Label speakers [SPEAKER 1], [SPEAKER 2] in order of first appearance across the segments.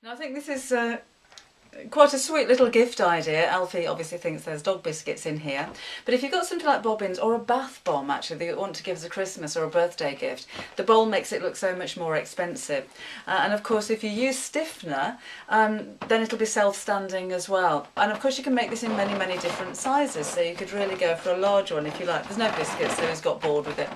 [SPEAKER 1] Now I think this is quite a sweet little gift idea. Alfie obviously thinks there's dog biscuits in here, but if you've got something like bobbins or a bath bomb actually that you want to give as a Christmas or a birthday gift, the bowl makes it look so much more expensive. And of course if you use stiffener, then it'll be self-standing as well. And of course you can make this in many different sizes, so you could really go for a large one if you like. There's no biscuits, so he's got bored with it.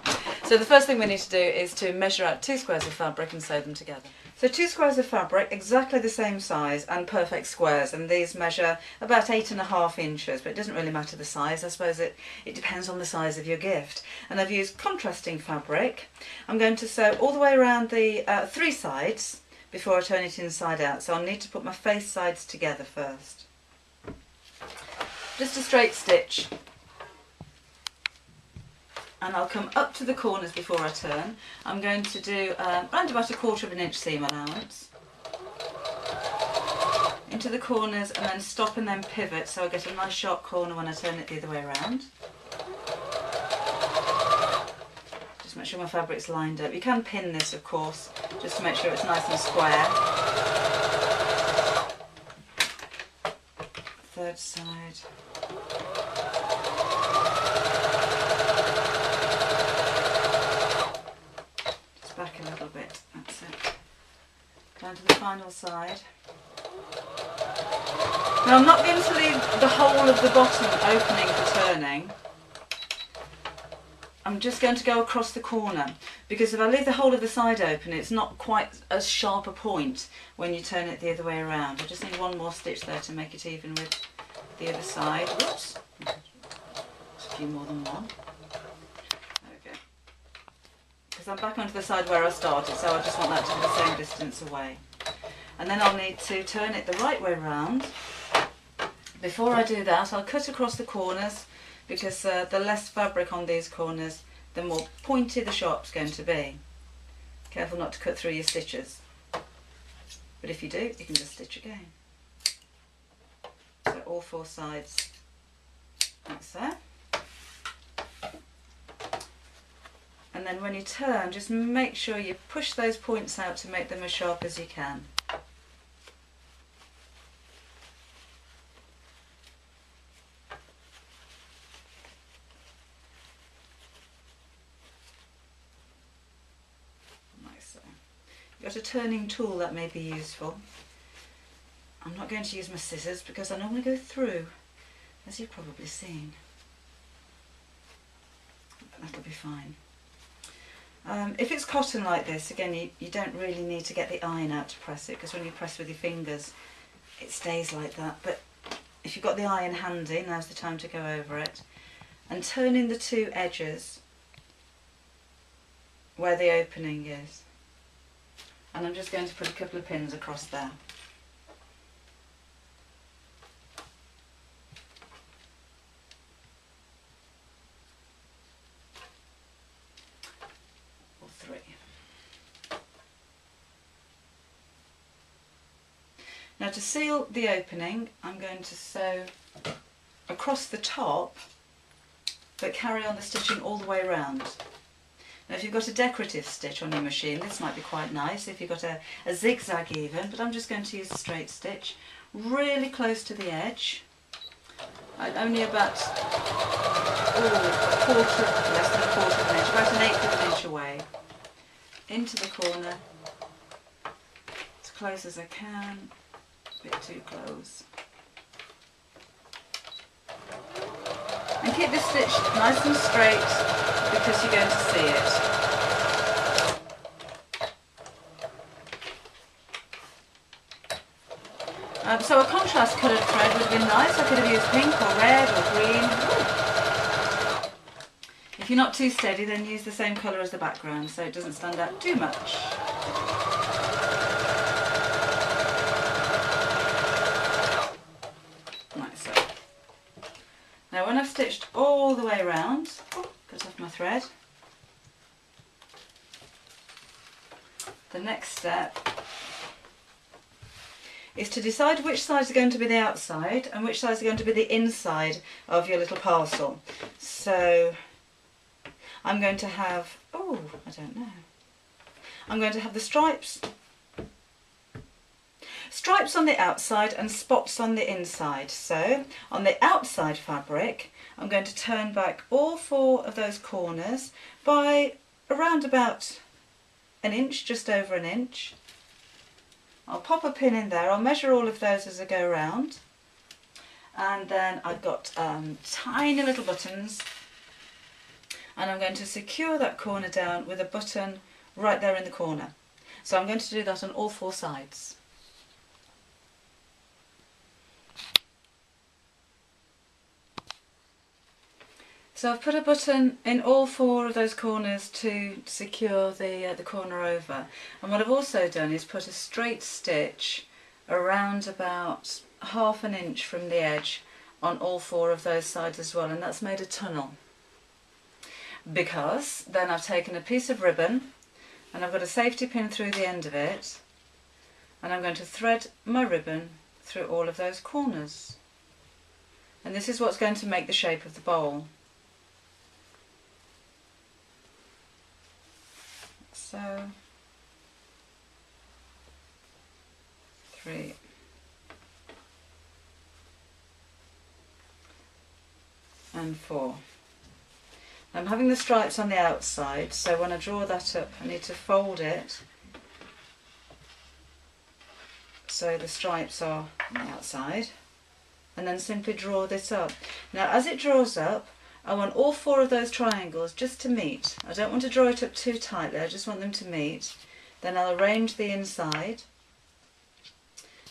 [SPEAKER 1] So the first thing we need to do is to measure out 2 squares of fabric and sew them together. So 2 squares of fabric, exactly the same size and perfect squares, and these measure about 8.5 inches, but it doesn't really matter the size. I suppose it depends on the size of your gift. And I've used contrasting fabric. I'm going to sew all the way around the 3 sides before I turn it inside out, so I'll need to put my face sides together first. Just a straight stitch. And I'll come up to the corners before I turn. I'm going to do around about 1/4 inch seam allowance into the corners, and then stop and then pivot so I get a nice sharp corner when I turn it the other way around. Just make sure my fabric's lined up. You can pin this of course, just to make sure it's nice and square. Third side. Back a little bit, that's it. Down to the final side. Now I'm not going to leave the whole of the bottom opening for turning. I'm just going to go across the corner, because if I leave the whole of the side open it's not quite as sharp a point when you turn it the other way around. I just need one more stitch there to make it even with the other side. Whoops, there's a few more than one. I'm back onto the side where I started, so I just want that to be the same distance away. And then I'll need to turn it the right way round. Before I do that, I'll cut across the corners, because the less fabric on these corners, the more pointy the sharp's going to be. Careful not to cut through your stitches. But if you do, you can just stitch again. So all 4 sides, like so. And then when you turn, just make sure you push those points out to make them as sharp as you can. Like so. You've got a turning tool that may be useful. I'm not going to use my scissors because I normally go through, as you've probably seen. That'll be fine. If it's cotton like this, again, you don't really need to get the iron out to press it, because when you press with your fingers it stays like that. But if you've got the iron handy, now's the time to go over it and turn in the 2 edges where the opening is. And I'm just going to put a couple of pins across there. Now to seal the opening, I'm going to sew across the top, but carry on the stitching all the way around. Now if you've got a decorative stitch on your machine, this might be quite nice, if you've got a zigzag even, but I'm just going to use a straight stitch, really close to the edge, only about less than 1/4 of an inch, about 1/8 of an inch away, into the corner, as close as I can. Bit too close. And keep this stitch nice and straight, because you're going to see it. So a contrast coloured thread would have been nice. I could have used pink or red or green. Ooh. If you're not too steady, then use the same colour as the background so it doesn't stand out too much. Now when I've stitched all the way around, cut off my thread, the next step is to decide which sides are going to be the outside and which sides are going to be the inside of your little parcel. So I'm going to have, I'm going to have the stripes stripes on the outside and spots on the inside. So on the outside fabric, I'm going to turn back all 4 of those corners by around about an inch, just over an inch. I'll pop a pin in there. I'll measure all of those as I go around. And then I've got tiny little buttons, and I'm going to secure that corner down with a button right there in the corner. So I'm going to do that on all 4 sides. So I've put a button in all 4 of those corners to secure the corner over, and what I've also done is put a straight stitch around about ½ an inch from the edge on all 4 of those sides as well, and that's made a tunnel, because then I've taken a piece of ribbon and I've got a safety pin through the end of it, and I'm going to thread my ribbon through all of those corners, and this is what's going to make the shape of the bowl. So 3, and 4. I'm having the stripes on the outside, so when I draw that up I need to fold it so the stripes are on the outside, and then simply draw this up. Now as it draws up, I want all 4 of those triangles just to meet. I don't want to draw it up too tightly, I just want them to meet. Then I'll arrange the inside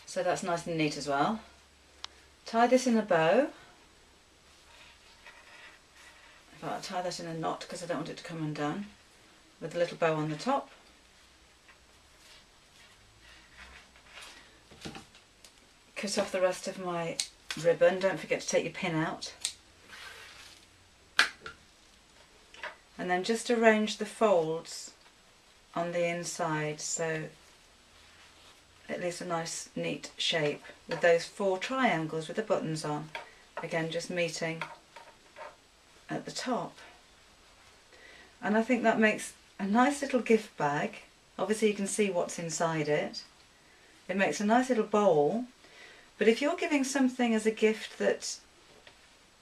[SPEAKER 1] so that's nice and neat as well. Tie this in a bow. I'll tie that in a knot because I don't want it to come undone, with a little bow on the top. Cut off the rest of my ribbon, don't forget to take your pin out. And then just arrange the folds on the inside so it leaves a nice neat shape with those 4 triangles with the buttons on, again just meeting at the top. And I think that makes a nice little gift bag. Obviously you can see what's inside it. It makes a nice little bowl, but if you're giving something as a gift that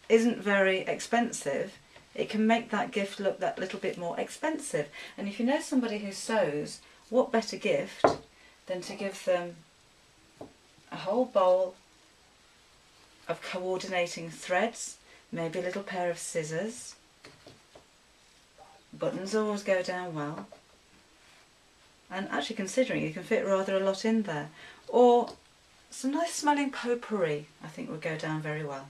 [SPEAKER 1] isn't very expensive, it can make that gift look that little bit more expensive. And if you know somebody who sews, what better gift than to give them a whole bowl of coordinating threads, maybe a little pair of scissors. Buttons always go down well, and actually considering you can fit rather a lot in there, or some nice smelling potpourri I think would go down very well.